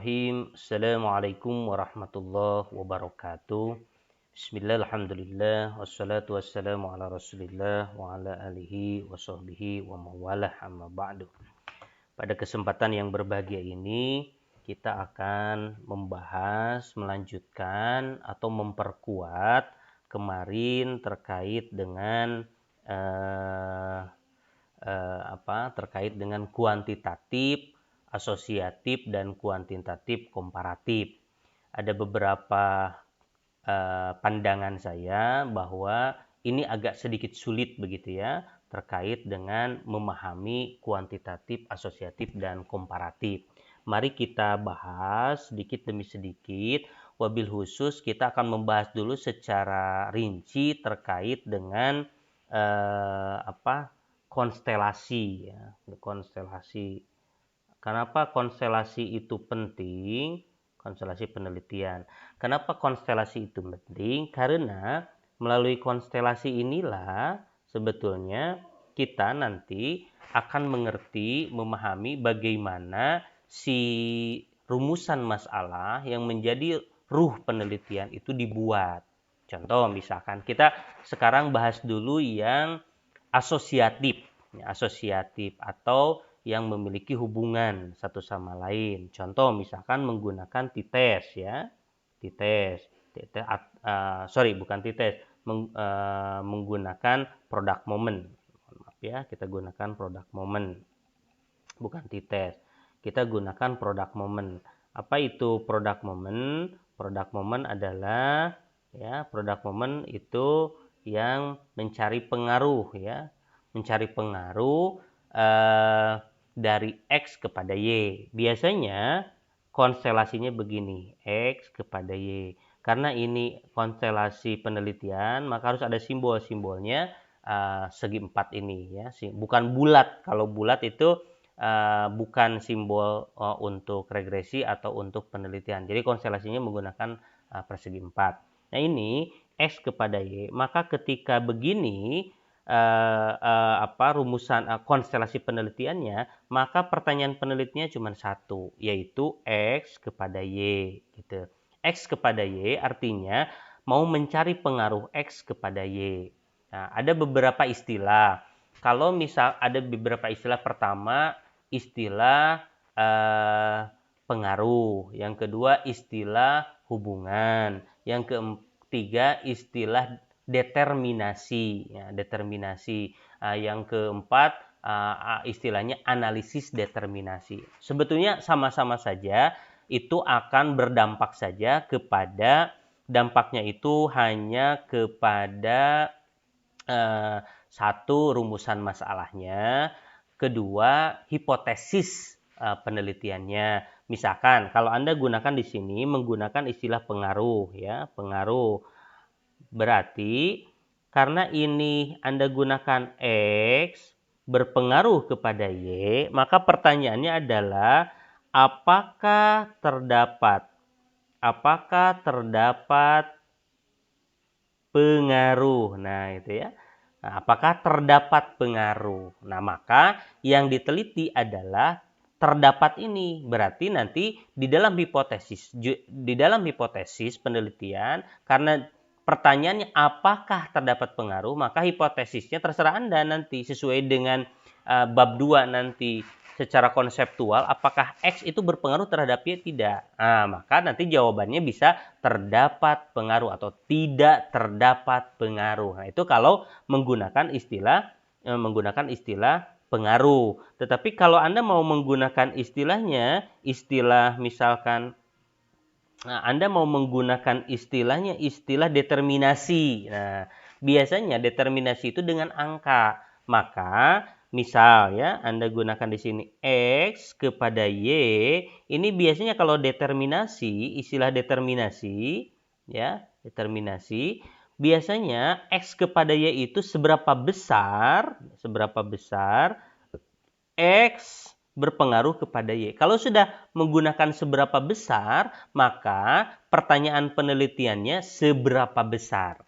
Bismillahirrahmanirrahim. Assalamualaikum warahmatullahi wabarakatuh. Bismillah, alhamdulillah, wassalatu wassalamu ala rasulillah wa ala alihi wa sahbihi wa mawalah amma ba'du. Pada kesempatan yang berbahagia ini, kita akan melanjutkan atau memperkuat kemarin terkait dengan terkait dengan kuantitatif, asosiatif, dan kuantitatif komparatif. Ada beberapa pandangan saya bahwa ini agak sedikit sulit begitu ya, terkait dengan memahami kuantitatif, asosiatif, dan komparatif. Mari kita bahas sedikit demi sedikit. Wabil khusus kita akan membahas dulu secara rinci terkait dengan konstelasi ya, konstelasi. Kenapa konstelasi itu penting? Konstelasi penelitian. Kenapa konstelasi itu penting? Karena melalui konstelasi inilah sebetulnya kita nanti akan mengerti, memahami bagaimana si rumusan masalah yang menjadi ruh penelitian itu dibuat. Contoh misalkan kita sekarang bahas dulu yang asosiatif atau yang memiliki hubungan satu sama lain. Contoh misalkan menggunakan tites ya. Menggunakan product moment. Maaf ya, kita gunakan product moment. Bukan tites. Kita gunakan product moment. Apa itu product moment? Product moment adalah product moment itu yang mencari pengaruh ya. Mencari pengaruh dari X kepada Y. Biasanya konstelasinya begini, X kepada Y. Karena ini konstelasi penelitian, maka harus ada simbol-simbolnya segi empat ini ya. Bukan bulat. Kalau bulat itu bukan simbol untuk regresi atau untuk penelitian. Jadi konstelasinya menggunakan persegi empat. Nah ini X kepada Y. Maka ketika begini rumusan konstelasi penelitiannya, maka pertanyaan penelitiannya cuma satu, yaitu X kepada Y gitu. X kepada Y artinya mau mencari pengaruh X kepada Y. Nah, ada beberapa istilah. Kalau misal ada beberapa istilah, pertama istilah pengaruh, yang kedua istilah hubungan, yang ketiga istilah determinasi ya, yang keempat istilahnya analisis determinasi. Sebetulnya sama-sama saja, itu akan berdampak saja kepada dampaknya itu hanya kepada satu, rumusan masalahnya, kedua hipotesis penelitiannya. Misalkan kalau Anda gunakan di sini menggunakan istilah pengaruh ya, pengaruh. Berarti karena ini Anda gunakan X berpengaruh kepada Y, maka pertanyaannya adalah apakah terdapat pengaruh. Nah, itu ya. Nah, apakah terdapat pengaruh? Nah, maka yang diteliti adalah terdapat ini. Berarti nanti di dalam hipotesis penelitian, karena pertanyaannya apakah terdapat pengaruh, maka hipotesisnya terserah Anda nanti sesuai dengan bab 2 nanti secara konseptual, apakah X itu berpengaruh terhadap Y? Tidak. Nah, maka nanti jawabannya bisa terdapat pengaruh atau tidak terdapat pengaruh. Nah, itu kalau menggunakan istilah pengaruh. Tetapi kalau Anda mau menggunakan istilahnya, misalkan Anda mau menggunakan istilah determinasi. Nah, biasanya determinasi itu dengan angka. Maka misal ya, Anda gunakan di sini X kepada Y. Ini biasanya kalau istilah determinasi ya, biasanya X kepada Y itu seberapa besar X berpengaruh kepada Y. Kalau sudah menggunakan seberapa besar, maka pertanyaan penelitiannya seberapa besar.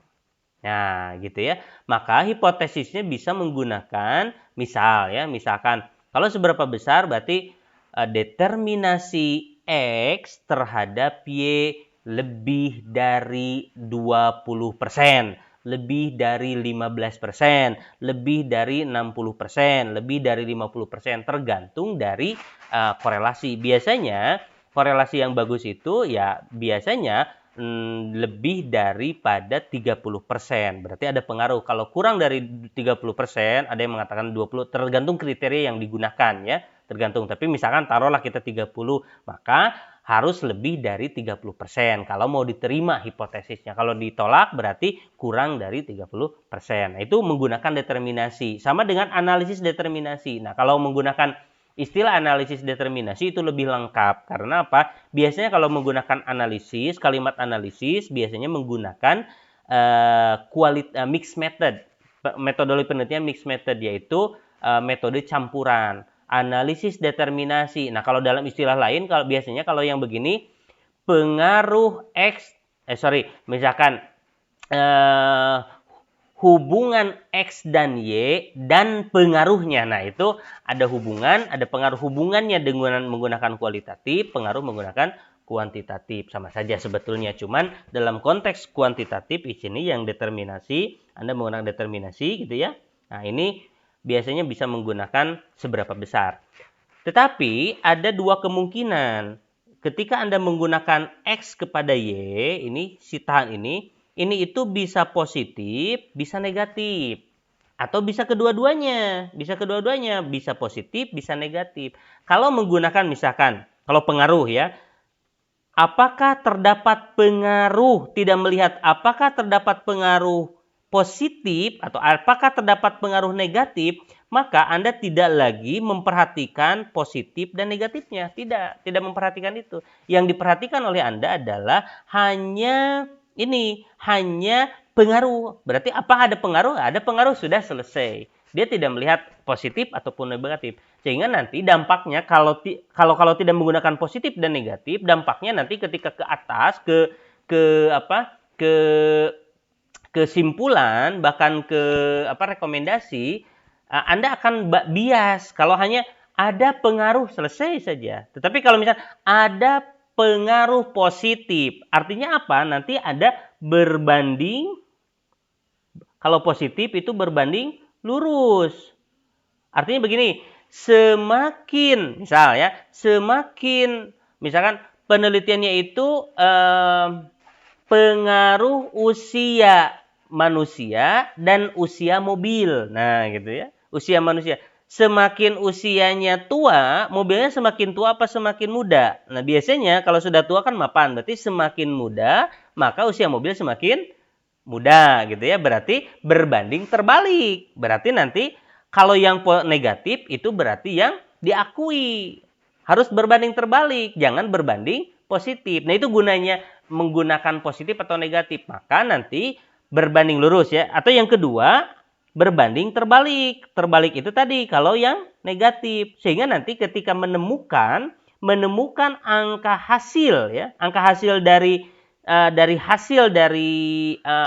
Nah, gitu ya. Maka hipotesisnya bisa menggunakan misalkan kalau seberapa besar berarti determinasi X terhadap Y lebih dari 20%, lebih dari 15%, lebih dari 60%, lebih dari 50%, tergantung dari korelasi. Biasanya korelasi yang bagus itu ya biasanya lebih daripada 30%. Berarti ada pengaruh. Kalau kurang dari 30%, ada yang mengatakan 20, tergantung kriteria yang digunakan ya. Tergantung. Tapi misalkan taruhlah kita 30, maka harus lebih dari 30% kalau mau diterima hipotesisnya. Kalau ditolak berarti kurang dari 30%. Nah, itu menggunakan determinasi. Sama dengan analisis determinasi. Nah, kalau menggunakan istilah analisis determinasi itu lebih lengkap. Karena apa? Biasanya kalau menggunakan analisis, kalimat analisis biasanya menggunakan mixed method. Metodologi penelitian mixed method, yaitu metode campuran. Analisis determinasi. Nah, kalau dalam istilah lain, kalau biasanya kalau yang begini, pengaruh misalkan hubungan X dan Y dan pengaruhnya. Nah, itu ada hubungan, ada pengaruh hubungannya dengan menggunakan kualitatif, pengaruh menggunakan kuantitatif. Sama saja sebetulnya, cuman dalam konteks kuantitatif di sini yang determinasi, Anda menggunakan determinasi gitu ya. Nah, ini biasanya bisa menggunakan seberapa besar. Tetapi ada dua kemungkinan. Ketika Anda menggunakan X kepada Y, ini si tahan ini itu bisa positif, bisa negatif. Atau bisa kedua-duanya. Bisa positif, bisa negatif. Kalau menggunakan misalkan, kalau pengaruh ya, apakah terdapat pengaruh, tidak melihat apakah terdapat pengaruh positif atau apakah terdapat pengaruh negatif, maka Anda tidak lagi memperhatikan positif dan negatifnya. Tidak memperhatikan itu. Yang diperhatikan oleh Anda adalah hanya pengaruh. Berarti apa ada pengaruh? Ada pengaruh, sudah selesai. Dia tidak melihat positif ataupun negatif. Sehingga nanti dampaknya kalau tidak menggunakan positif dan negatif, dampaknya nanti ketika ke atas ke kesimpulan, bahkan ke rekomendasi, Anda akan bias kalau hanya ada pengaruh, selesai saja. Tetapi kalau misalnya ada pengaruh positif, artinya apa? Nanti ada berbanding, kalau positif itu berbanding lurus. Artinya begini, semakin misalkan penelitiannya itu pengaruh usia manusia dan usia mobil. Nah, gitu ya. Usia manusia. Semakin usianya tua, mobilnya semakin tua apa semakin muda? Nah, biasanya kalau sudah tua kan mapan. Berarti semakin muda, maka usia mobil semakin muda, gitu ya. Berarti berbanding terbalik. Berarti nanti kalau yang negatif itu berarti yang diakui. Harus berbanding terbalik, jangan berbanding positif. Nah, itu gunanya menggunakan positif atau negatif. Maka nanti berbanding lurus ya. Atau yang kedua, berbanding terbalik. Terbalik itu tadi kalau yang negatif. Sehingga nanti ketika menemukan angka hasil ya, angka hasil dari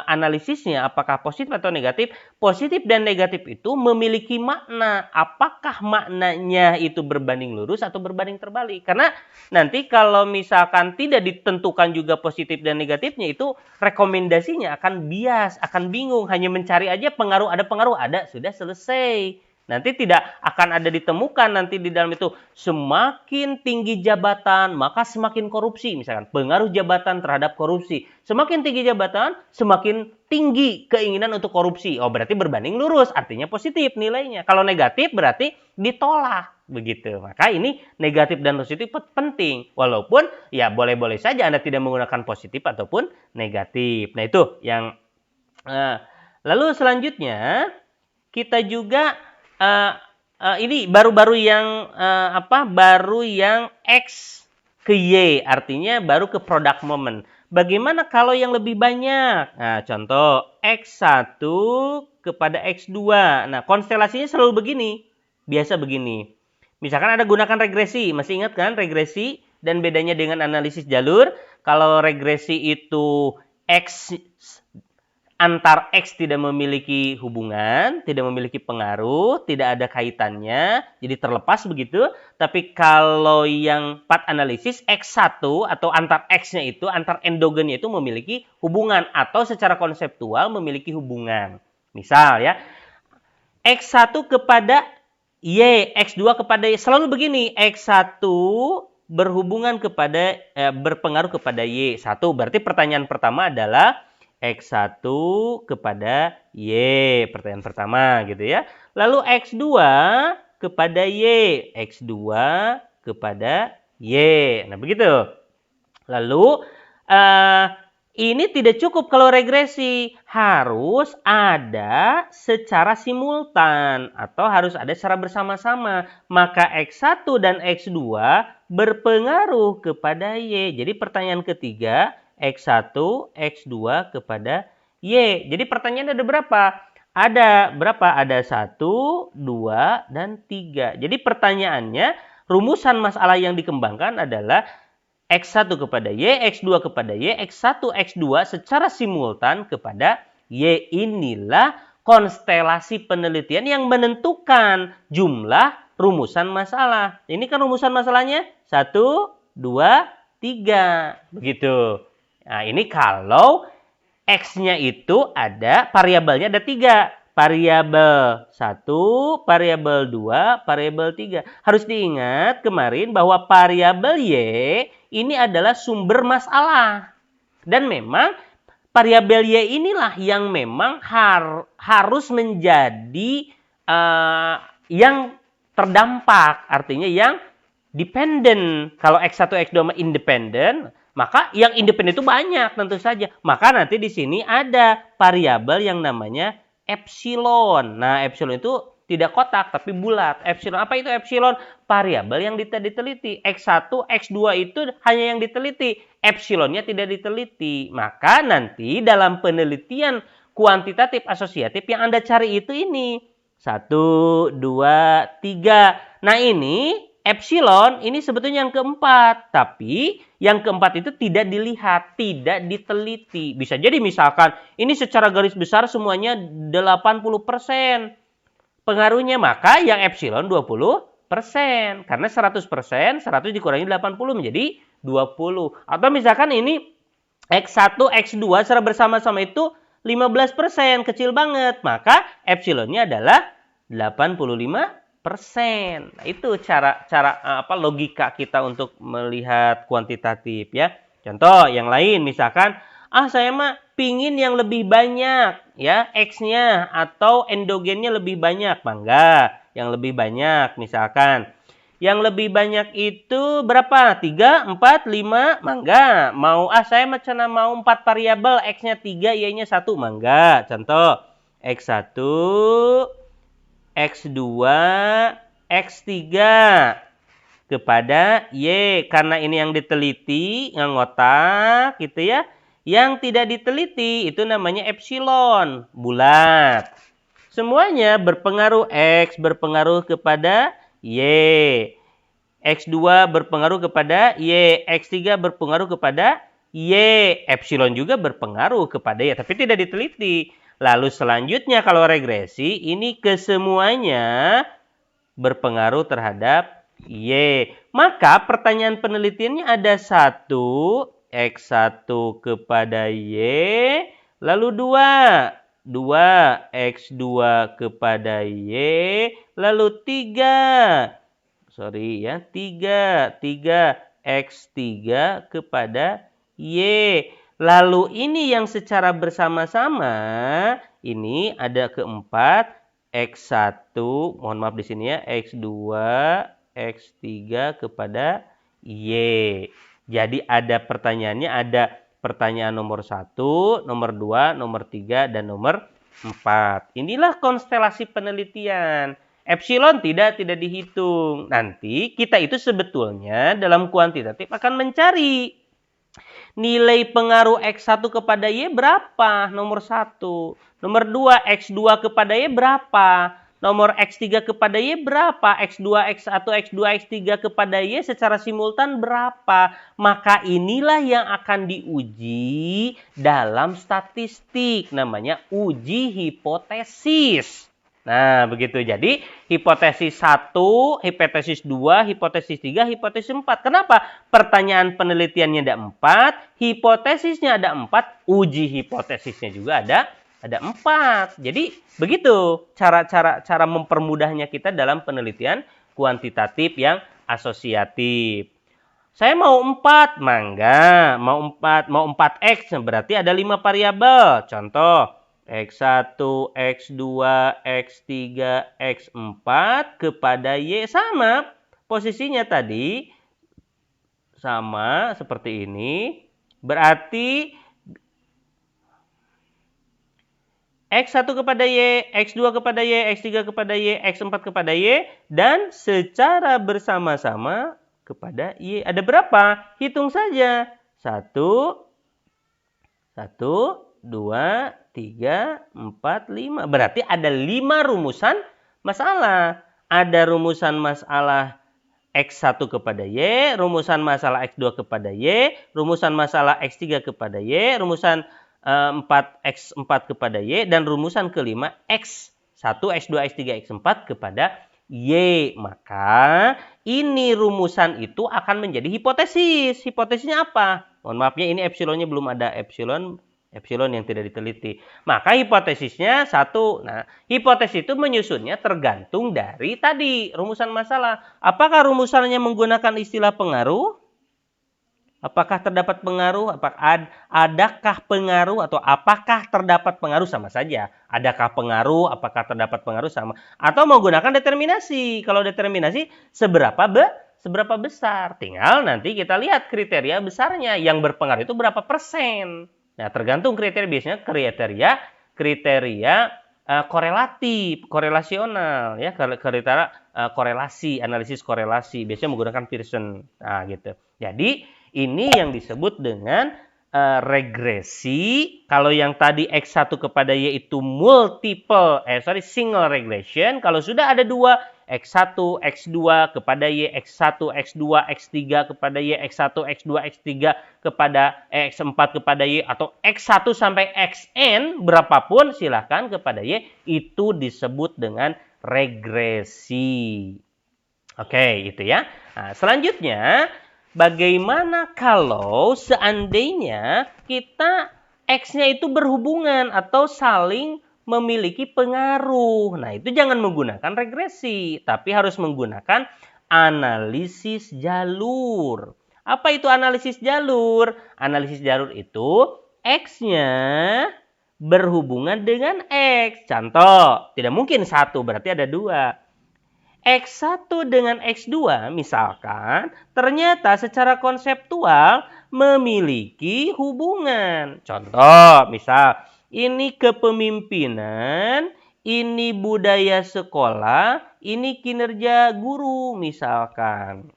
analisisnya apakah positif atau negatif, positif dan negatif itu memiliki makna. Apakah maknanya itu berbanding lurus atau berbanding terbalik? Karena nanti kalau misalkan tidak ditentukan juga positif dan negatifnya, itu rekomendasinya akan bias, akan bingung, hanya mencari aja pengaruh, ada, sudah selesai. Nanti tidak akan ada ditemukan nanti di dalam itu semakin tinggi jabatan maka semakin korupsi, misalkan pengaruh jabatan terhadap korupsi. Semakin tinggi jabatan semakin tinggi keinginan untuk korupsi. Oh, berarti berbanding lurus, artinya positif nilainya. Kalau negatif berarti ditolak, begitu. Maka ini negatif dan positif penting. Walaupun ya boleh-boleh saja Anda tidak menggunakan positif ataupun negatif. Nah, itu yang lalu selanjutnya kita juga ini baru yang X ke Y, artinya baru ke product moment. Bagaimana kalau yang lebih banyak? Nah, contoh X1 kepada X2. Nah, konstelasinya selalu begini. Biasa begini. Misalkan Anda gunakan regresi. Masih ingat kan regresi dan bedanya dengan analisis jalur? Kalau regresi itu X antar X tidak memiliki hubungan, tidak memiliki pengaruh, tidak ada kaitannya, jadi terlepas begitu. Tapi kalau yang path analisis X1 atau antar X-nya itu, antar endogennya itu memiliki hubungan atau secara konseptual memiliki hubungan. Misal ya, X1 kepada Y, X2 kepada Y. Selalu begini, X1 berhubungan kepada, berpengaruh kepada Y. Satu, berarti pertanyaan pertama adalah X1 kepada Y. Pertanyaan pertama gitu ya. Lalu X2 kepada Y. X2 kepada Y. Nah, begitu. Lalu, ini tidak cukup kalau regresi, harus ada secara simultan atau harus ada secara bersama-sama. Maka X1 dan X2 berpengaruh kepada Y. Jadi pertanyaan ketiga, X1, X2 kepada Y. Jadi pertanyaannya ada berapa? Ada berapa? Ada 1, 2, dan 3. Jadi pertanyaannya, rumusan masalah yang dikembangkan adalah X1 kepada Y, X2 kepada Y, X1, X2 secara simultan kepada Y. Inilah konstelasi penelitian yang menentukan jumlah rumusan masalah. Ini kan rumusan masalahnya 1, 2, 3. Begitu. Nah, ini kalau X-nya itu ada, variabelnya ada 3. Variabel 1, variabel 2, variabel 3. Harus diingat kemarin bahwa variabel Y ini adalah sumber masalah. Dan memang variabel Y inilah yang memang harus menjadi yang terdampak. Artinya yang dependent. Kalau X1, X2 independen, maka yang independen itu banyak tentu saja. Maka nanti di sini ada variabel yang namanya epsilon. Nah, epsilon itu tidak kotak tapi bulat. Epsilon, apa itu epsilon? Variabel yang diteliti. X1, X2 itu hanya yang diteliti. Epsilonnya tidak diteliti. Maka nanti dalam penelitian kuantitatif asosiatif yang Anda cari itu ini. 1, 2, 3. Nah, ini epsilon ini sebetulnya yang keempat, tapi yang keempat itu tidak dilihat, tidak diteliti. Bisa jadi misalkan ini secara garis besar semuanya 80% pengaruhnya, maka yang epsilon 20%. Karena 100%, 100 dikurangi 80 menjadi 20. Atau misalkan ini X1, X2 secara bersama-sama itu 15%, kecil banget. Maka epsilonnya adalah 85%. Nah, itu cara logika kita untuk melihat kuantitatif ya. Contoh yang lain misalkan, saya mah pingin yang lebih banyak ya, X-nya atau endogennya lebih banyak. Mangga, yang lebih banyak misalkan. Yang lebih banyak itu berapa? 3, 4, 5, mangga. Saya macam mau 4 variabel, X-nya 3, Y-nya 1, mangga. Contoh, X1, X2, X3 kepada Y. Karena ini yang diteliti, yang ngotak gitu ya. Yang tidak diteliti itu namanya epsilon, bulat. Semuanya berpengaruh, X berpengaruh kepada Y. X2 berpengaruh kepada Y. X3 berpengaruh kepada Y. Epsilon juga berpengaruh kepada Y, tapi tidak diteliti. Lalu selanjutnya kalau regresi, ini kesemuanya berpengaruh terhadap Y. Maka pertanyaan penelitiannya ada 1, X1 kepada Y, lalu 2, X2 kepada Y, lalu 3, X3 kepada Y. Lalu ini yang secara bersama-sama, ini ada keempat, X1, mohon maaf di sini ya, X2, X3 kepada Y. Jadi ada pertanyaannya, ada pertanyaan nomor 1, nomor 2, nomor 3, dan nomor 4. Inilah konstelasi penelitian. Epsilon tidak dihitung. Nanti kita itu sebetulnya dalam kuantitatif akan mencari nilai pengaruh X1 kepada Y berapa? Nomor 1. Nomor 2, X2 kepada Y berapa? nomor X3 kepada Y berapa? X2, X1, X2, X3 kepada Y secara simultan berapa? Maka inilah yang akan diuji dalam statistik. Namanya uji hipotesis. Nah, begitu. Jadi, hipotesis 1, hipotesis 2, hipotesis 3, hipotesis 4. Kenapa? Pertanyaan penelitiannya ada 4, hipotesisnya ada 4, uji hipotesisnya juga ada 4. Jadi, begitu cara mempermudahnya kita dalam penelitian kuantitatif yang asosiatif. Saya mau 4, mangga. Mau 4X, berarti ada 5 variabel. Contoh, X1, X2, X3, X4 kepada Y sama. Posisinya tadi sama seperti ini. Berarti X1 kepada Y, X2 kepada Y, X3 kepada Y, X4 kepada Y. Dan secara bersama-sama kepada Y. Ada berapa? Hitung saja. 1, 2, 3, 4, 5. Berarti ada 5 rumusan masalah. Ada rumusan masalah X1 kepada Y, rumusan masalah X2 kepada Y, rumusan masalah X3 kepada Y, rumusan 4X4 kepada Y, dan rumusan kelima X1, X2, X3, X4 kepada Y. Maka ini rumusan itu akan menjadi hipotesis. Hipotesisnya apa? Mohon maafnya ini epsilonnya belum ada, epsilon yang tidak diteliti. Maka hipotesisnya 1. Nah, hipotesis itu menyusunnya tergantung dari tadi rumusan masalah. Apakah rumusannya menggunakan istilah pengaruh? Apakah terdapat pengaruh? Adakah pengaruh atau apakah terdapat pengaruh? Sama saja. Adakah pengaruh? Apakah terdapat pengaruh? Sama. Atau menggunakan determinasi. Kalau determinasi seberapa besar? Tinggal nanti kita lihat kriteria besarnya. Yang berpengaruh itu berapa persen? Nah, tergantung kriteria, biasanya kriteria korelatif, korelasional, ya, kriteria korelasi, analisis korelasi, biasanya menggunakan Pearson. Nah, gitu. Jadi, ini yang disebut dengan regresi. Kalau yang tadi X1 kepada Y itu single regression. Kalau sudah ada 2, X1, X2 kepada Y, X1, X2, X3 kepada Y, X1, X2, X3 kepada X4 kepada Y, atau X1 sampai Xn, berapapun silahkan kepada Y, itu disebut dengan regresi. Oke, itu ya. Nah, selanjutnya, bagaimana kalau seandainya kita X-nya itu berhubungan atau saling memiliki pengaruh? Nah, itu jangan menggunakan regresi, tapi harus menggunakan analisis jalur. Apa itu analisis jalur? Analisis jalur itu X-nya berhubungan dengan X. Contoh, tidak mungkin 1, berarti ada 2. X1 dengan X2 misalkan ternyata secara konseptual memiliki hubungan. Contoh, misal ini kepemimpinan, ini budaya sekolah, ini kinerja guru misalkan.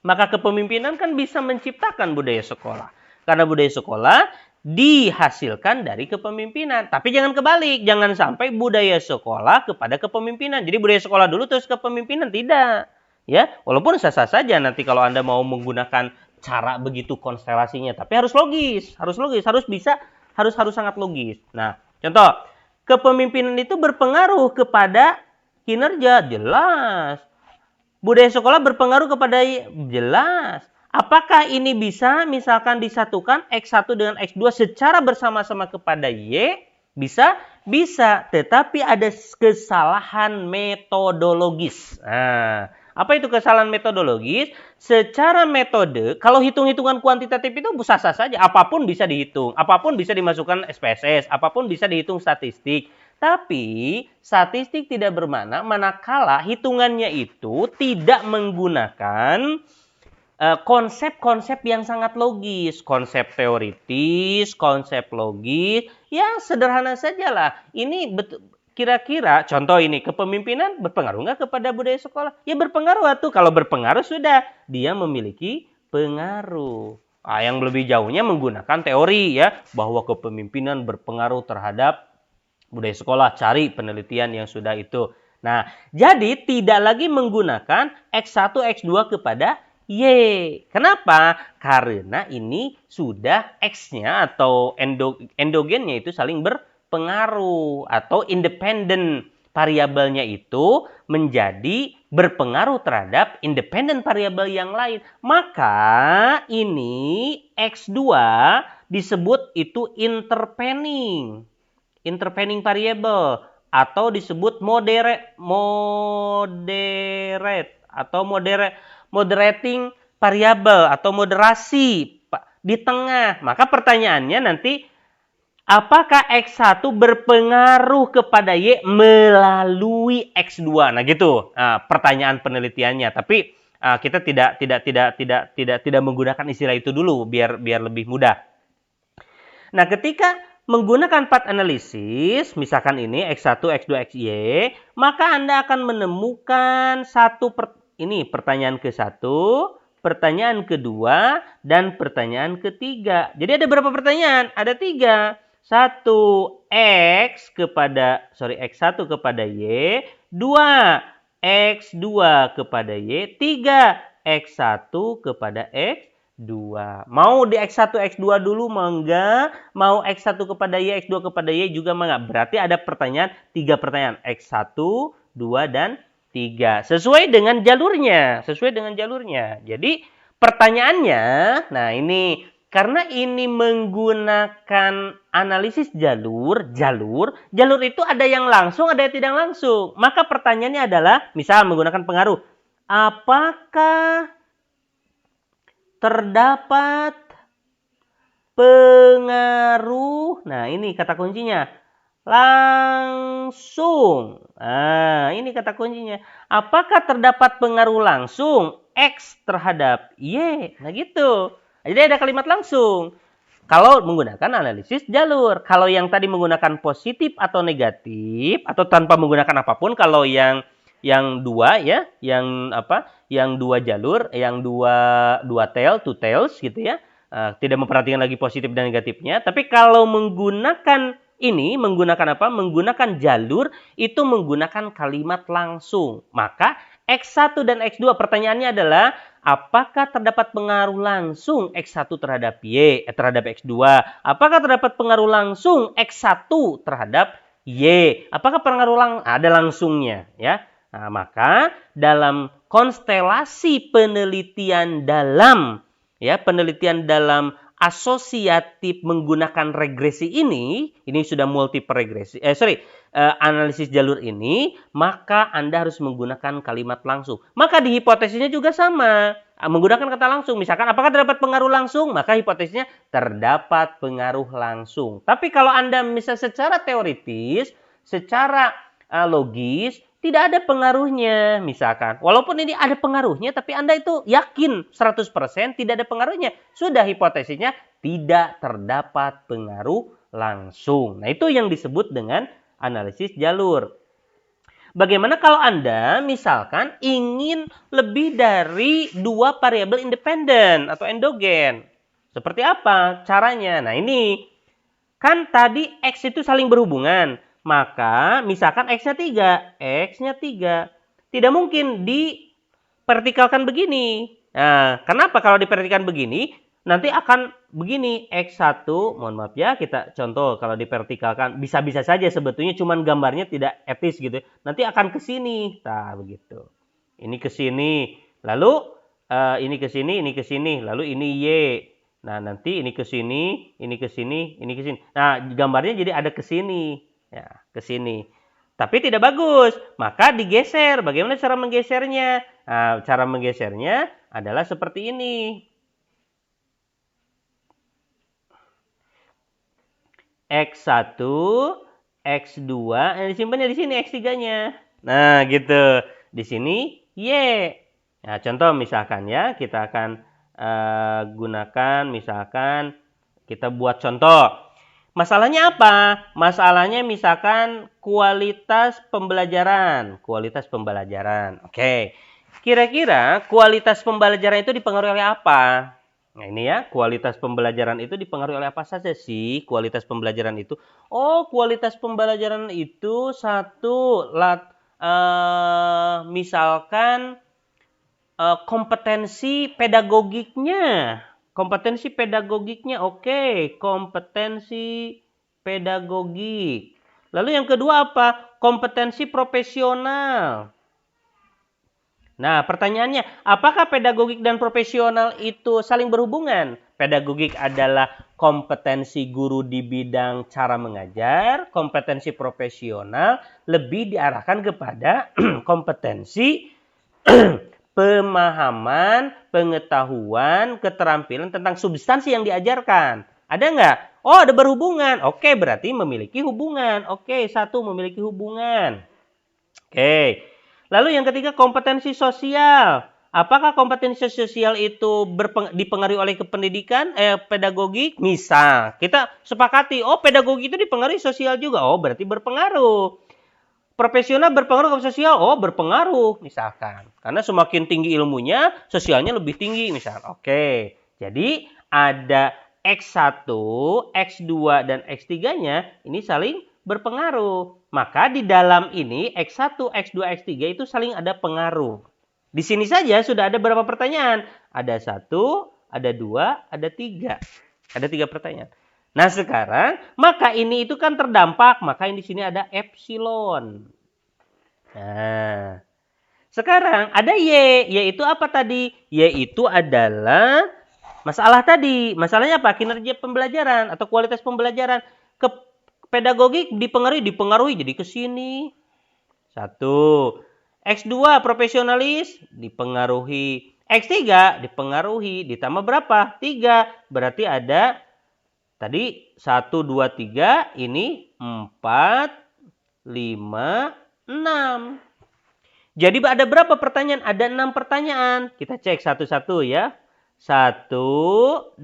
Maka kepemimpinan kan bisa menciptakan budaya sekolah. Karena budaya sekolah dihasilkan dari kepemimpinan. Tapi jangan kebalik. Jangan sampai budaya sekolah kepada kepemimpinan. Jadi budaya sekolah dulu terus kepemimpinan. Tidak. Ya, walaupun sah-sah saja nanti kalau Anda mau menggunakan cara begitu konstelasinya. Tapi harus logis. Harus sangat logis. Nah, contoh. Kepemimpinan itu berpengaruh kepada kinerja. Jelas. Budaya sekolah berpengaruh kepada jelas. Apakah ini bisa misalkan disatukan X1 dengan X2 secara bersama-sama kepada Y? Bisa? Bisa. Tetapi ada kesalahan metodologis. Nah, apa itu kesalahan metodologis? Secara metode, kalau hitung-hitungan kuantitatif itu sah-sah saja. Apapun bisa dihitung. Apapun bisa dimasukkan SPSS. Apapun bisa dihitung statistik. Tapi statistik tidak bermakna manakala hitungannya itu tidak menggunakan konsep-konsep yang sangat logis, konsep teoritis, konsep logis, ya sederhana sajalah. Ini kira-kira contoh ini, kepemimpinan berpengaruh nggak kepada budaya sekolah? Ya berpengaruh tuh. Kalau berpengaruh sudah dia memiliki pengaruh. Yang lebih jauhnya menggunakan teori ya bahwa kepemimpinan berpengaruh terhadap budaya sekolah. Cari penelitian yang sudah itu. Nah, jadi tidak lagi menggunakan X1, X2 kepada Y. Kenapa? Karena ini sudah X-nya atau endogennya itu saling berpengaruh atau independen. Variabelnya itu menjadi berpengaruh terhadap independen variabel yang lain. Maka ini X2 disebut itu intervening variable atau disebut moderating variable atau moderasi di tengah. Maka pertanyaannya nanti, apakah X1 berpengaruh kepada Y melalui X2? Nah, gitu. Pertanyaan penelitiannya. Tapi kita tidak menggunakan istilah itu dulu biar lebih mudah. Nah, ketika menggunakan path analisis, misalkan ini X1, X2, XY, maka Anda akan menemukan pertanyaan ke-1, pertanyaan kedua, dan pertanyaan ketiga. Jadi ada berapa pertanyaan? Ada 3. 1, X1 kepada Y, 2, X2 kepada Y, 3, X1 kepada X2. Mau di X1, X2 dulu mau enggak? Mau X1 kepada Y, X2 kepada Y juga mau enggak? Berarti ada 3 pertanyaan. X1, 2, dan 3. Sesuai dengan jalurnya. Jadi pertanyaannya, nah ini, karena ini menggunakan analisis jalur itu ada yang langsung, ada yang tidak langsung. Maka pertanyaannya adalah, misal menggunakan pengaruh, apakah terdapat pengaruh, nah ini kata kuncinya, langsung. Nah, ini kata kuncinya. Apakah terdapat pengaruh langsung X terhadap Y? Nah, gitu. Jadi ada kalimat langsung. Kalau menggunakan analisis jalur. Kalau yang tadi menggunakan positif atau negatif atau tanpa menggunakan apapun, kalau yang dua ya, yang dua jalur, yang dua two tails gitu ya. Tidak memperhatikan lagi positif dan negatifnya. Tapi kalau menggunakan menggunakan jalur, itu menggunakan kalimat langsung. Maka X1 dan X2 pertanyaannya adalah, apakah terdapat pengaruh langsung X1 terhadap terhadap X2? Apakah terdapat pengaruh langsung X1 terhadap Y? Apakah pengaruh ada langsungnya ya? Nah, maka dalam konstelasi penelitian dalam asosiatif menggunakan regresi ini sudah multiple regresi. Analisis jalur ini, maka Anda harus menggunakan kalimat langsung. Maka di hipotesisnya juga sama, menggunakan kata langsung. Misalkan, apakah terdapat pengaruh langsung? Maka hipotesisnya terdapat pengaruh langsung. Tapi kalau Anda misalnya secara teoritis, secara logis, tidak ada pengaruhnya, misalkan. Walaupun ini ada pengaruhnya, tapi Anda itu yakin 100% tidak ada pengaruhnya. Sudah hipotesisnya tidak terdapat pengaruh langsung. Nah, itu yang disebut dengan analisis jalur. Bagaimana kalau Anda misalkan ingin lebih dari 2 variabel independen atau endogen? Seperti apa caranya? Nah, ini kan tadi X itu saling berhubungan. Maka misalkan X-nya 3. Tidak mungkin divertikalkan begini. Nah, kenapa kalau divertikalkan begini? Nanti akan begini, X1, mohon maaf ya, kita contoh kalau divertikalkan, bisa-bisa saja sebetulnya, cuman gambarnya tidak etis gitu. Nanti akan ke sini. Nah, begitu. Ini ke sini. Lalu ini ke sini, lalu ini Y. Nah, nanti ini ke sini, ini ke sini, ini ke sini. Nah, gambarnya jadi ada ke sini. Ya, ke sini. Tapi tidak bagus. Maka digeser. Bagaimana cara menggesernya? Nah, cara menggesernya adalah seperti ini. X1, X2, disimpannya di sini X3-nya. Nah, gitu. Di sini Y. Nah, contoh misalkan ya, kita akan gunakan, misalkan kita buat contoh. Masalahnya apa? Masalahnya misalkan kualitas pembelajaran. Oke. Kira-kira kualitas pembelajaran itu dipengaruhi oleh apa? Nah, ini ya, kualitas pembelajaran itu dipengaruhi oleh apa saja sih? Kualitas pembelajaran itu. Oh, kualitas pembelajaran itu misalkan kompetensi pedagogiknya. Kompetensi pedagogiknya, oke. Kompetensi pedagogik. Lalu yang kedua apa? Kompetensi profesional. Nah, pertanyaannya, apakah pedagogik dan profesional itu saling berhubungan? Pedagogik adalah kompetensi guru di bidang cara mengajar, kompetensi profesional lebih diarahkan kepada kompetensi pemahaman, pengetahuan, keterampilan tentang substansi yang diajarkan. Ada nggak? Oh, ada berhubungan. Oke, berarti memiliki hubungan. Oke, satu memiliki hubungan. Oke. Lalu yang ketiga, kompetensi sosial. Apakah kompetensi sosial itu dipengaruhi oleh kependidikan, pedagogik? Misal, kita sepakati, oh pedagogik itu dipengaruhi sosial juga. Oh, berarti berpengaruh. Profesional berpengaruh ke sosial? Oh, berpengaruh, misalkan. Karena semakin tinggi ilmunya, sosialnya lebih tinggi, misal. Oke. Jadi, ada X1, X2, dan X3-nya ini saling berpengaruh. Maka di dalam ini X1, X2, X3 itu saling ada pengaruh. Di sini saja sudah ada berapa pertanyaan? Ada 1, ada 2, ada 3. Ada 3 pertanyaan. Nah sekarang, maka ini itu kan terdampak. Maka di sini ada epsilon. Nah, sekarang ada Y. Y itu apa tadi? Y itu adalah masalah tadi. Masalahnya apa? Kinerja pembelajaran atau kualitas pembelajaran. Pedagogik dipengaruhi jadi ke sini. 1. X2 profesionalis dipengaruhi. X3 dipengaruhi. Ditambah berapa? 3. Berarti ada tadi 1, 2, 3. Ini 4, 5, 6. Jadi ada berapa pertanyaan? Ada 6 pertanyaan. Kita cek satu-satu ya. 1, 2,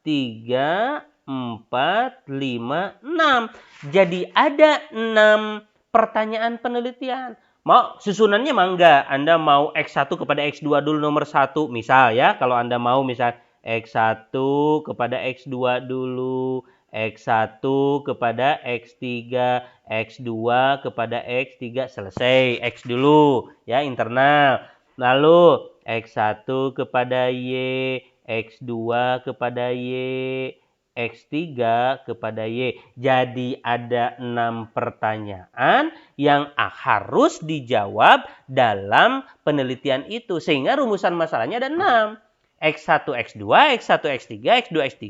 3, 4, 5, 6. Jadi ada 6 pertanyaan penelitian. Mau susunannya mangga. Anda mau X1 kepada X2 dulu nomor 1. Misal ya. Kalau Anda mau misal X1 kepada X2 dulu. X1 kepada X3. X2 kepada X3. Selesai. X dulu. Ya internal. Lalu X1 kepada Y. X2 kepada Y. X3 kepada Y. Jadi ada 6 pertanyaan yang harus dijawab dalam penelitian itu. Sehingga rumusan masalahnya ada 6. X1, X2, X1, X3, X2, X3,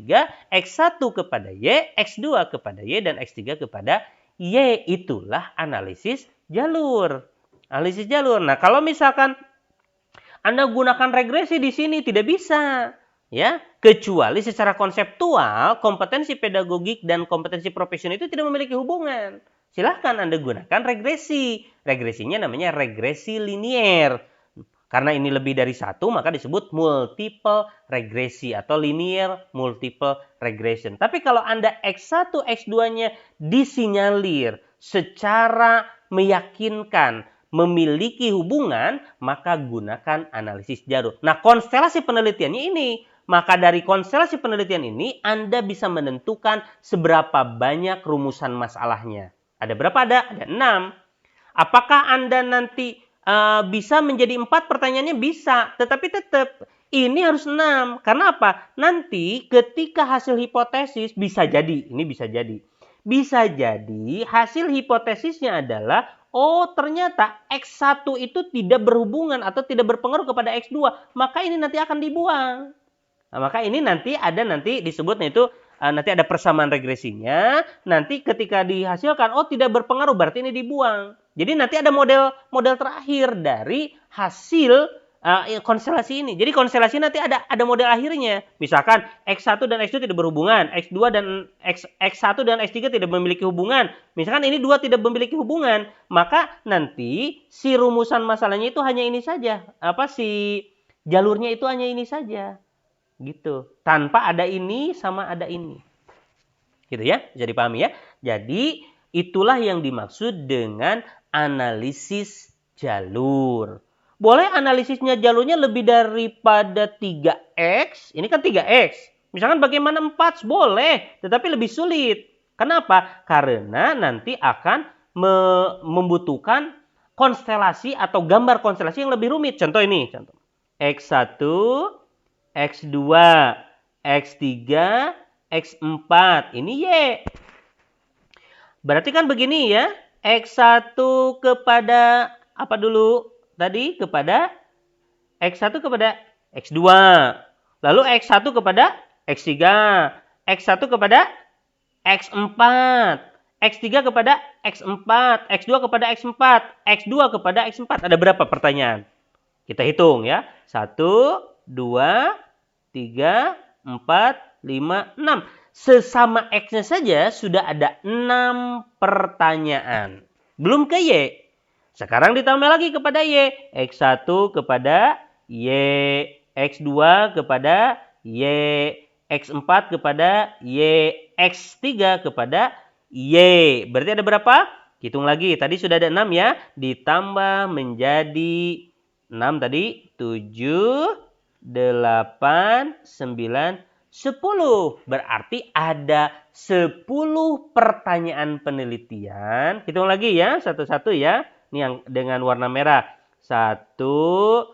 X1 kepada Y, X2 kepada Y, dan X3 kepada Y. Itulah analisis jalur. Analisis jalur. Nah, kalau misalkan Anda gunakan regresi di sini tidak bisa. Ya, kecuali secara konseptual kompetensi pedagogik dan kompetensi profesional itu tidak memiliki hubungan. Silahkan Anda gunakan regresi. Regresinya namanya regresi linier. Karena ini lebih dari 1, maka disebut multiple regresi atau linear multiple regression. Tapi kalau Anda X1, X2-nya disinyalir secara meyakinkan memiliki hubungan, maka gunakan analisis jalur. Nah, konstelasi penelitiannya ini. Maka dari konstelasi penelitian ini, Anda bisa menentukan seberapa banyak rumusan masalahnya. Ada berapa? Ada 6. Apakah Anda nanti bisa menjadi 4 pertanyaannya? Bisa. Tetapi tetap ini harus 6. Karena apa? Nanti ketika hasil hipotesis bisa jadi. Ini bisa jadi. Bisa jadi hasil hipotesisnya adalah oh ternyata X1 itu tidak berhubungan atau tidak berpengaruh kepada X2. Maka ini nanti akan dibuang. Nah, maka ini nanti disebutnya itu nanti ada persamaan regresinya. Nanti ketika dihasilkan oh tidak berpengaruh berarti ini dibuang. Jadi nanti ada model terakhir dari hasil konstelasi ini. Jadi konstelasi nanti ada model akhirnya. Misalkan X1 dan X2 tidak berhubungan, X2 dan X1 dan X3 tidak memiliki hubungan. Misalkan ini 2 tidak memiliki hubungan, maka nanti si rumusan masalahnya itu hanya ini saja. Si jalurnya itu hanya ini saja. Gitu. Tanpa ada ini sama ada ini. Gitu ya, bisa dipahami ya. Jadi itulah yang dimaksud dengan analisis jalur. Boleh analisisnya jalurnya lebih daripada 3X. Ini kan 3X. Misalkan bagaimana 4? Boleh, tetapi lebih sulit. Kenapa? Karena nanti akan membutuhkan konstelasi atau gambar konstelasi yang lebih rumit. Contoh ini, contoh. X1, X2, X3, X4. Ini Y. Berarti kan begini ya. X1 kepada apa dulu? Tadi kepada X1 kepada X2. Lalu X1 kepada X3. X1 kepada X4. X3 kepada X4. X2 kepada X4. X2 kepada X4. Ada berapa pertanyaan? Kita hitung ya. 1, 2, 3, 4, 5, 6. Sesama X-nya saja sudah ada 6 pertanyaan. Belum ke Y. Sekarang ditambah lagi kepada Y. X1 kepada Y. X2 kepada Y. X4 kepada Y. X3 kepada Y. Berarti ada berapa? Hitung lagi. Tadi sudah ada 6 ya. Ditambah menjadi 6 tadi. 7, 8, 9, 10. Berarti ada 10 pertanyaan penelitian. Hitung lagi ya. Satu-satu ya. Ini yang dengan warna merah. 1, 2,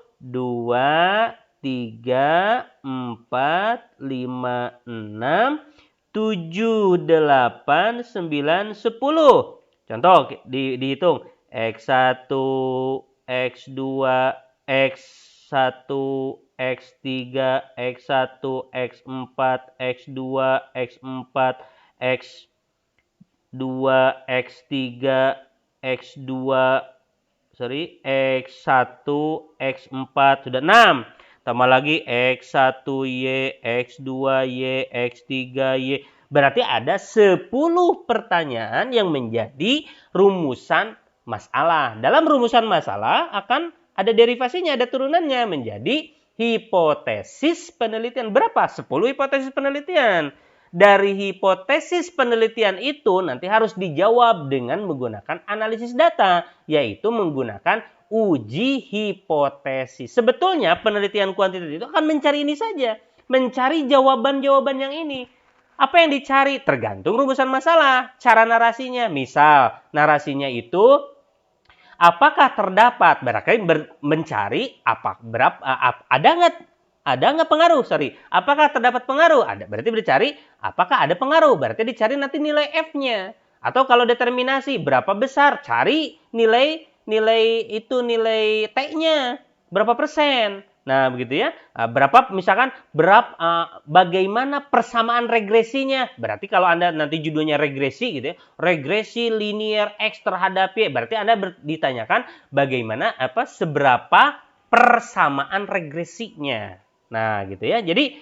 3, 4, 5, 6, 7, 8, 9, 10. Contoh dihitung. X1, X2, X1, X3, X1, X4, X2, X4, X2, X3, X2, X1, X4, sudah 6. Tambah lagi X1Y, X2Y, X3Y. Berarti ada 10 pertanyaan yang menjadi rumusan masalah. Dalam rumusan masalah akan ada derivasinya, ada turunannya menjadi hipotesis penelitian. Berapa? 10 hipotesis penelitian. Dari hipotesis penelitian itu nanti harus dijawab dengan menggunakan analisis data, yaitu menggunakan uji hipotesis. Sebetulnya penelitian kuantitatif itu akan mencari ini saja, mencari jawaban-jawaban yang ini. Apa yang dicari? Tergantung rumusan masalah, cara narasinya. Misal, narasinya itu apakah terdapat, berarti mencari ada nggak pengaruh? Apakah terdapat pengaruh? Ada, berarti dicari apakah ada pengaruh? Berarti dicari nanti nilai F-nya. Atau kalau determinasi berapa besar? Cari nilai T-nya. Berapa persen? Nah, begitu ya. Bagaimana persamaan regresinya? Berarti kalau Anda nanti judulnya regresi gitu ya. Regresi linear X terhadap Y. Berarti Anda ditanyakan bagaimana seberapa persamaan regresinya. Nah, gitu ya. Jadi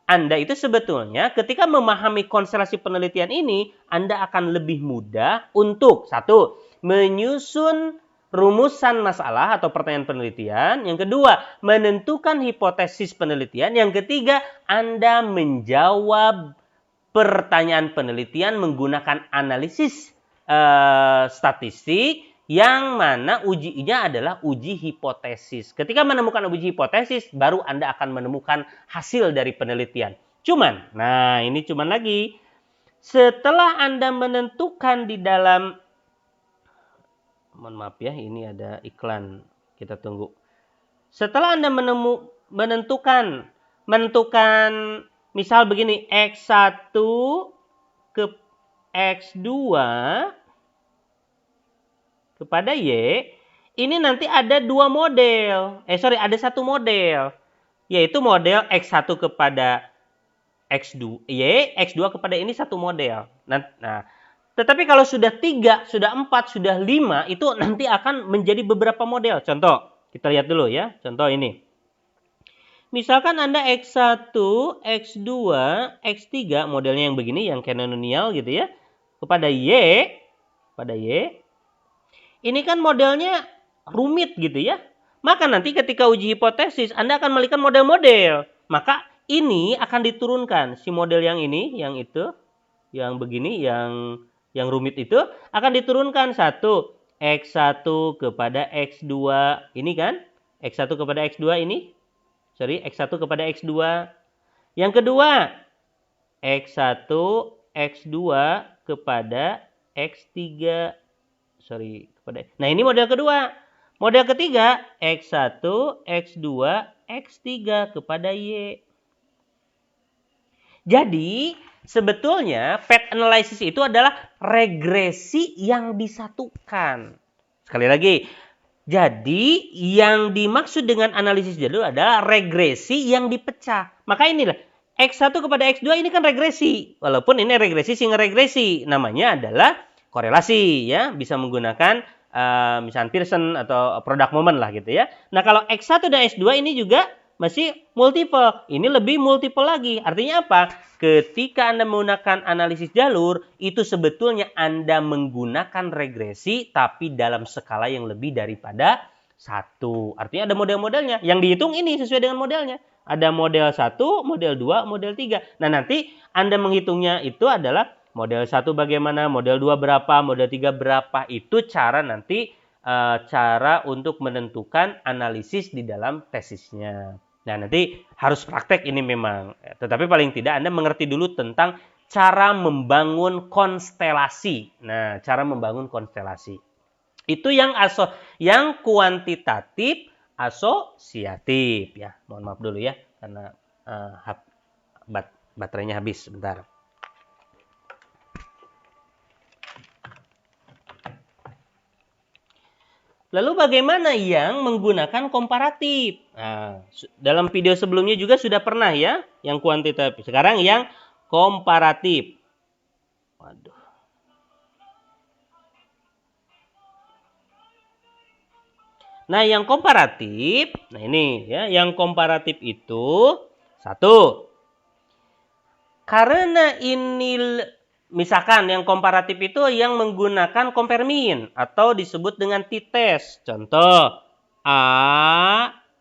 Anda itu sebetulnya ketika memahami konstelasi penelitian ini, Anda akan lebih mudah untuk satu, menyusun rumusan masalah atau pertanyaan penelitian. Yang kedua, menentukan hipotesis penelitian. Yang ketiga, Anda menjawab pertanyaan penelitian menggunakan analisis statistik, yang mana ujinya adalah uji hipotesis. Ketika menemukan uji hipotesis, baru Anda akan menemukan hasil dari penelitian. Ini cuman lagi. Setelah Anda menentukan di dalam, mohon maaf ya, ini ada iklan, kita tunggu. Setelah Anda menentukan misal begini, X1 ke X2 kepada Y, ini nanti ada ada satu model, yaitu model X1 kepada X2, Y, X2 kepada ini satu model. Nah, tetapi kalau sudah 3, sudah 4, sudah 5, itu nanti akan menjadi beberapa model. Contoh, kita lihat dulu ya, contoh ini. Misalkan Anda X1, X2, X3, modelnya yang begini, yang canonial gitu ya, kepada Y, ini kan modelnya rumit gitu ya. Maka nanti ketika uji hipotesis, Anda akan melihat model-model. Maka ini akan diturunkan. Si model yang ini, yang itu, yang begini, yang rumit itu, akan diturunkan. 1, X1 kepada X2. Ini kan, X1 kepada X2 ini. X1 kepada X2. Yang kedua, X1, X2 kepada X3. Nah, ini model kedua. Model ketiga, X1, X2, X3 kepada Y. Jadi, sebetulnya path analysis itu adalah regresi yang disatukan. Sekali lagi, jadi yang dimaksud dengan analisis jalur adalah regresi yang dipecah. Maka inilah, X1 kepada X2 ini kan regresi. Walaupun ini regresi single regresi. Namanya adalah korelasi, ya. Bisa menggunakan misalnya Pearson atau product moment lah gitu ya. Nah, kalau X1 dan X2 ini juga masih multiple. Ini lebih multiple lagi. Artinya apa? Ketika Anda menggunakan analisis jalur, itu sebetulnya Anda menggunakan regresi, tapi dalam skala yang lebih daripada satu. Artinya ada model-modelnya. Yang dihitung ini sesuai dengan modelnya. Ada model 1, model 2, model 3. Nah, nanti Anda menghitungnya itu adalah model 1 bagaimana, model 2 berapa, model 3 berapa. Itu cara nanti cara untuk menentukan analisis di dalam tesisnya. Nah, nanti harus praktek ini memang. Tetapi paling tidak Anda mengerti dulu tentang cara membangun konstelasi. Nah, cara membangun konstelasi. Itu yang kuantitatif asosiatif ya. Mohon maaf dulu ya karena baterainya habis sebentar. Lalu bagaimana yang menggunakan komparatif? Nah, dalam video sebelumnya juga sudah pernah ya, yang kuantitatif. Sekarang yang komparatif. Waduh. Nah, yang komparatif, nah ini ya, yang komparatif itu satu. Karena ini misalkan yang komparatif itu yang menggunakan kompermin atau disebut dengan t-test. Contoh, A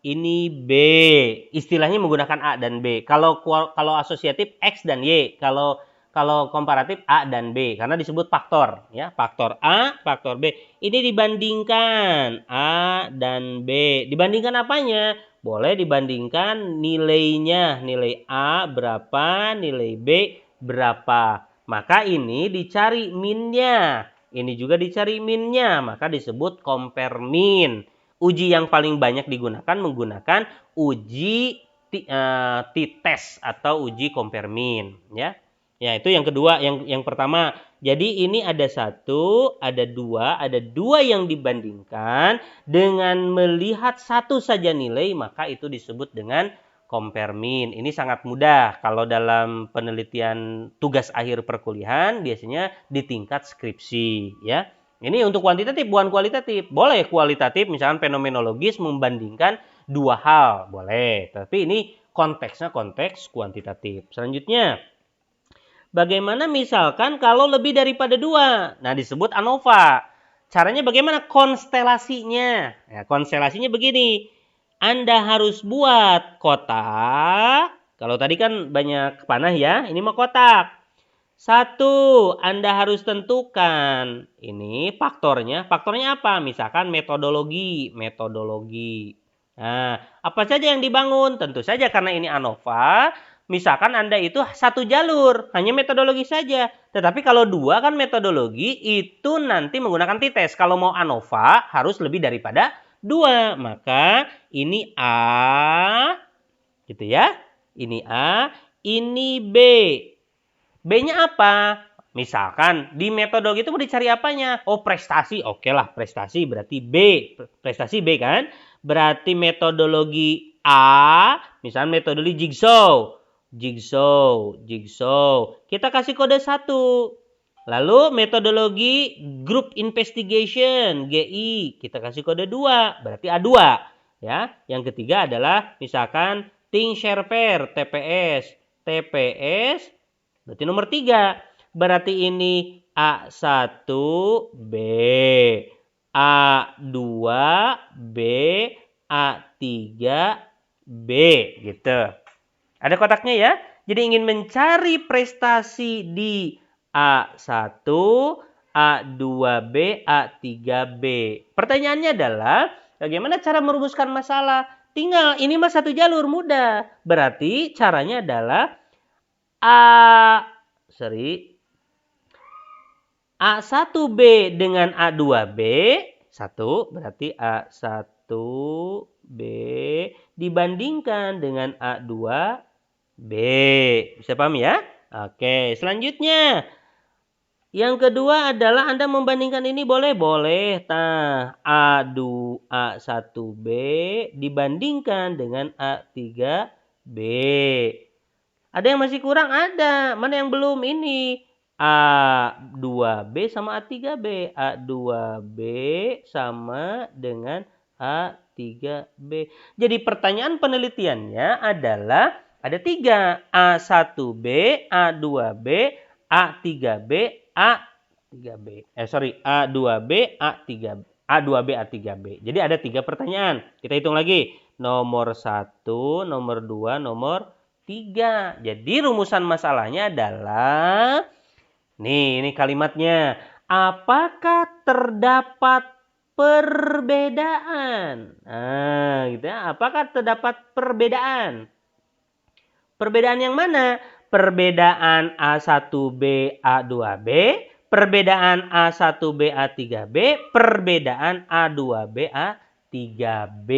ini B. Istilahnya menggunakan A dan B. Kalau asosiatif X dan Y. Kalau komparatif A dan B karena disebut faktor ya, faktor A, faktor B. Ini dibandingkan A dan B. Dibandingkan apanya? Boleh dibandingkan nilainya. Nilai A berapa, nilai B berapa. Maka ini dicari min-nya. Ini juga dicari min-nya, maka disebut compare min. Uji yang paling banyak digunakan menggunakan uji t-test atau uji compare min ya. Ya, itu yang kedua, yang pertama. Jadi ini ada satu, ada dua yang dibandingkan dengan melihat satu saja nilai, maka itu disebut dengan compare min. Ini sangat mudah kalau dalam penelitian tugas akhir perkuliahan biasanya di tingkat skripsi ya. Ini untuk kuantitatif bukan kualitatif. Boleh kualitatif misalkan fenomenologis membandingkan dua hal, boleh. Tapi ini konteksnya konteks kuantitatif. Selanjutnya, bagaimana misalkan kalau lebih daripada dua? Nah, disebut ANOVA. Caranya bagaimana? Konstelasinya. Ya, konstelasinya begini. Anda harus buat kotak. Kalau tadi kan banyak panah ya. Ini mau kotak. Satu, Anda harus tentukan. Ini faktornya. Faktornya apa? Misalkan metodologi. Nah, apa saja yang dibangun? Tentu saja karena ini ANOVA. Misalkan Anda itu satu jalur, hanya metodologi saja. Tetapi kalau dua kan metodologi, itu nanti menggunakan t-test. Kalau mau ANOVA harus lebih daripada dua. Maka ini A, gitu ya. Ini A, ini B. B-nya apa? Misalkan di metodologi itu mau dicari apanya? Oh, prestasi. Oke lah, prestasi berarti B. Prestasi B kan? Berarti metodologi A, misalnya metodologi jigsaw. Kita kasih kode 1. Lalu metodologi group investigation, GI, kita kasih kode 2, berarti A2. Ya, yang ketiga adalah misalkan think share pair, TPS, berarti nomor 3. Berarti ini A1B, A2B, A3B gitu. Ada kotaknya ya. Jadi ingin mencari prestasi di A1, A2B, A3B. Pertanyaannya adalah bagaimana cara merumuskan masalah? Tinggal ini mah satu jalur mudah. Berarti caranya adalah A1B dengan A2B, 1 berarti A1B dibandingkan dengan A2B. Bisa paham ya? Oke, selanjutnya. Yang kedua adalah Anda membandingkan ini boleh? Boleh. Nah, A1B dibandingkan dengan A3B. Ada yang masih kurang? Ada. Mana yang belum? Ini. A2B sama A3B. A2B sama dengan A3B. Jadi pertanyaan penelitiannya adalah ada 3. A1B, A2B, A3B, A3B. A2B, A3B. A2B, A3B. Jadi ada 3 pertanyaan. Kita hitung lagi. Nomor 1, nomor 2, nomor 3. Jadi rumusan masalahnya adalah ini kalimatnya. Apakah terdapat perbedaan? Nah, gitu ya. Apakah terdapat perbedaan? Perbedaan yang mana? Perbedaan A1B, A2B, perbedaan A1B, A3B, perbedaan A2B, A3B.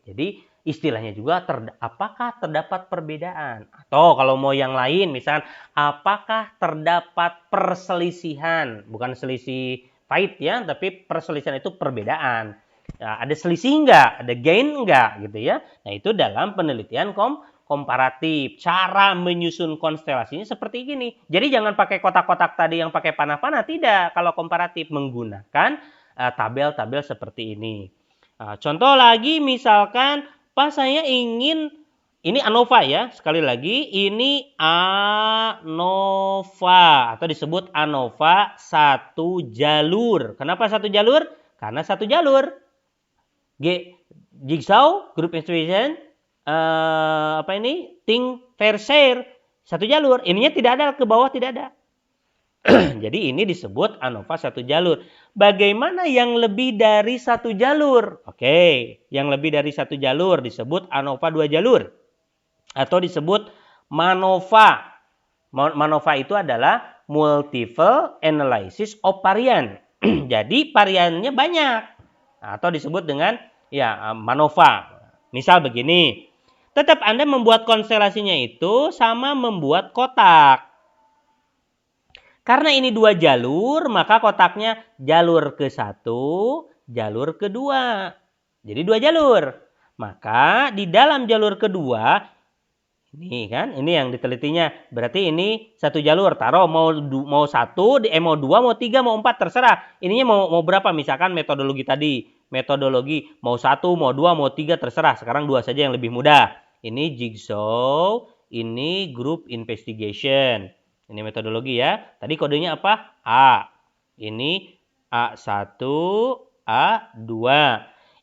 Jadi istilahnya juga apakah terdapat perbedaan? Atau kalau mau yang lain, misal apakah terdapat perselisihan? Bukan selisih fight ya, tapi perselisihan itu perbedaan. Ya, ada selisih enggak? Ada gain enggak? Gitu ya. Nah, itu dalam penelitian komparatif. Cara menyusun konstelasinya seperti ini. Jadi jangan pakai kotak-kotak tadi yang pakai panah-panah. Tidak. Kalau komparatif menggunakan tabel-tabel seperti ini. Contoh lagi misalkan pas saya ingin, ini ANOVA ya. Sekali lagi ini ANOVA atau disebut ANOVA satu jalur. Kenapa satu jalur? Karena satu jalur. Jigsaw, group instruction, think, fair, share, satu jalur. Ininya tidak ada, ke bawah tidak ada. Jadi ini disebut ANOVA satu jalur. Bagaimana yang lebih dari satu jalur? Oke, yang lebih dari satu jalur disebut ANOVA dua jalur. Atau disebut MANOVA. MANOVA itu adalah multiple analysis of varian. Jadi variannya banyak. Atau disebut dengan MANOVA. Misal begini. Tetap Anda membuat konstelasinya itu sama membuat kotak. Karena ini dua jalur, maka kotaknya jalur ke-1, jalur kedua. Jadi dua jalur. Maka di dalam jalur kedua, ini kan, ini yang ditelitinya. Berarti ini satu jalur. Taruh mau 1, mau 2, mau 3, mau 4, terserah. Ininya mau berapa? Misalkan metodologi tadi. Metodologi mau 1, mau 2, mau 3, terserah. Sekarang 2 saja yang lebih mudah. Ini jigsaw, ini group investigation. Ini metodologi ya. Tadi kodenya apa? A. Ini A1, A2.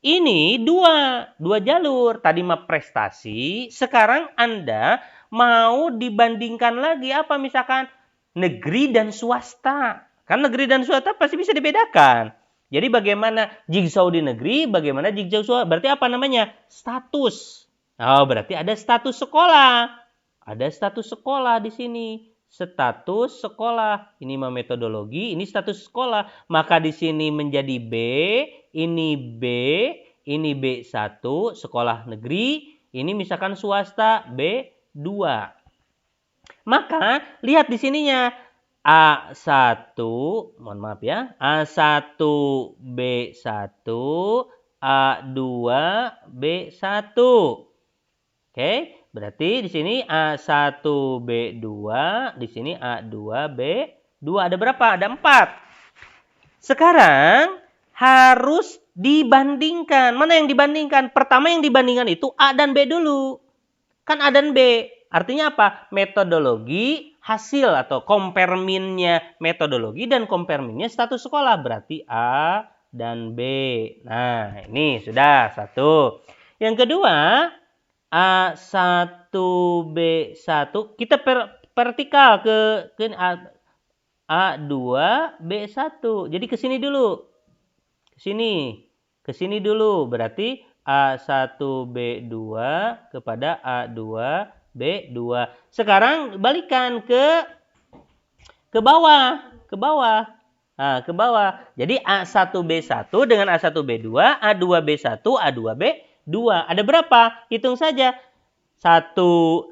Ini dua jalur. Tadi mah prestasi. Sekarang Anda mau dibandingkan lagi apa? Misalkan negeri dan swasta. Kan negeri dan swasta pasti bisa dibedakan. Jadi bagaimana jigsaw di negeri, bagaimana jigsaw swasta. Berarti apa namanya? Status. Oh, berarti ada status sekolah. Ada status sekolah di sini. Status sekolah. Ini mah metodologi, ini status sekolah. Maka di sini menjadi B, ini B1, sekolah negeri. Ini misalkan swasta, B2. Maka lihat di sininya. A1, mohon maaf ya. A1, B1, A2, B1. Oke, berarti di sini A1, B2, di sini A2, B2. Ada berapa? Ada 4. Sekarang harus dibandingkan. Mana yang dibandingkan? Pertama yang dibandingkan itu A dan B dulu. Kan A dan B. Artinya apa? Metodologi hasil atau compare mean-nya metodologi dan compare mean-nya status sekolah. Berarti A dan B. Nah, ini sudah satu. Yang kedua, A1, B1. Kita vertikal ke A2, B1. Jadi ke sini dulu. Ke sini dulu. Berarti A1, B2 kepada A2, B2. Sekarang balikan ke bawah. Ke bawah. Jadi A1B1 dengan A1B2, A2B1, A2B2. Ada berapa? Hitung saja. 1,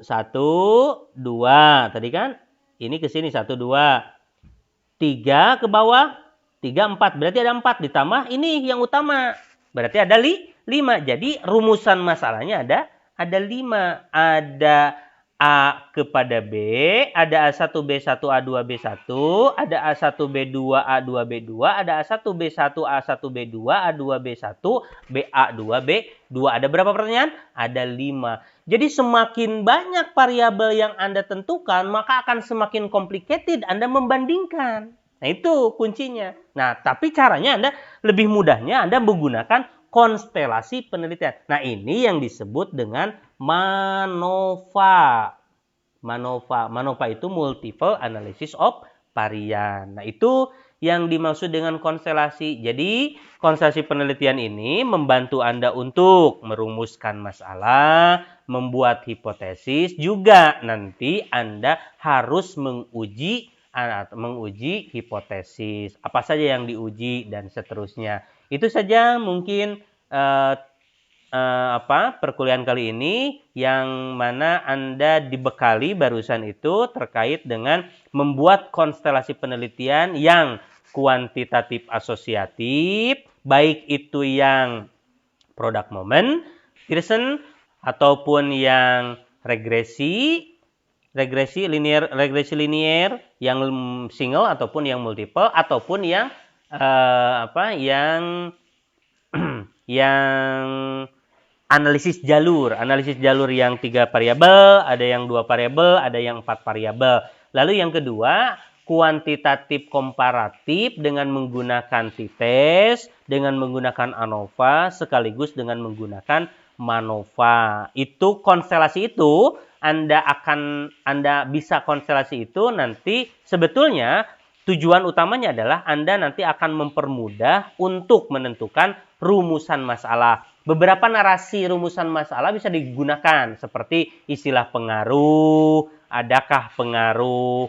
1, 2. Tadi kan? Ini ke sini 1, 2. 3 ke bawah. 3, 4. Berarti ada 4. Ditambah ini yang utama. Berarti ada 5. Jadi rumusan masalahnya ada 5. Ada A kepada B, ada A1B1, A2B1, ada A1B2, A2B2, ada A1B1, A1B2, A2B1, BA2, B2. Ada berapa pertanyaan? Ada 5. Jadi semakin banyak variabel yang Anda tentukan, maka akan semakin complicated Anda membandingkan. Nah, itu kuncinya. Nah, tapi caranya lebih mudahnya Anda menggunakan konstelasi penelitian. Nah, ini yang disebut dengan MANOVA. MANOVA itu multiple analysis of varian. Nah, itu yang dimaksud dengan konstelasi. Jadi, konstelasi penelitian ini membantu Anda untuk merumuskan masalah, membuat hipotesis, juga nanti Anda harus menguji hipotesis. Apa saja yang diuji dan seterusnya. Itu saja mungkin perkuliahan kali ini, yang mana Anda dibekali barusan itu terkait dengan membuat konstelasi penelitian yang kuantitatif asosiatif, baik itu yang product moment, Pearson, ataupun yang regresi linier, yang single ataupun yang multiple, ataupun yang yang analisis jalur yang 3 variabel, ada yang 2 variabel, ada yang 4 variabel. Lalu yang kedua, kuantitatif komparatif dengan menggunakan t-test, dengan menggunakan ANOVA, sekaligus dengan menggunakan MANOVA. Itu konstelasi itu, Anda bisa konstelasi itu nanti sebetulnya tujuan utamanya adalah Anda nanti akan mempermudah untuk menentukan rumusan masalah. Beberapa narasi rumusan masalah bisa digunakan seperti istilah pengaruh, adakah pengaruh,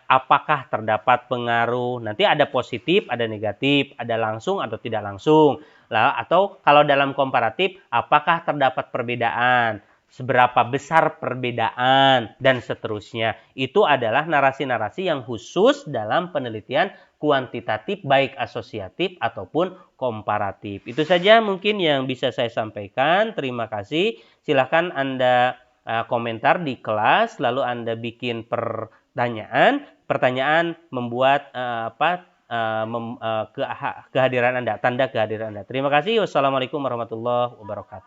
apakah terdapat pengaruh. Nanti ada positif, ada negatif, ada langsung atau tidak langsung. Atau kalau dalam komparatif, apakah terdapat perbedaan, seberapa besar perbedaan, dan seterusnya. Itu adalah narasi-narasi yang khusus dalam penelitian kuantitatif, baik asosiatif ataupun komparatif. Itu saja mungkin yang bisa saya sampaikan. Terima kasih. Silahkan Anda komentar di kelas, lalu Anda bikin pertanyaan membuat kehadiran Anda, tanda kehadiran Anda. Terima kasih. Wassalamualaikum warahmatullahi wabarakatuh.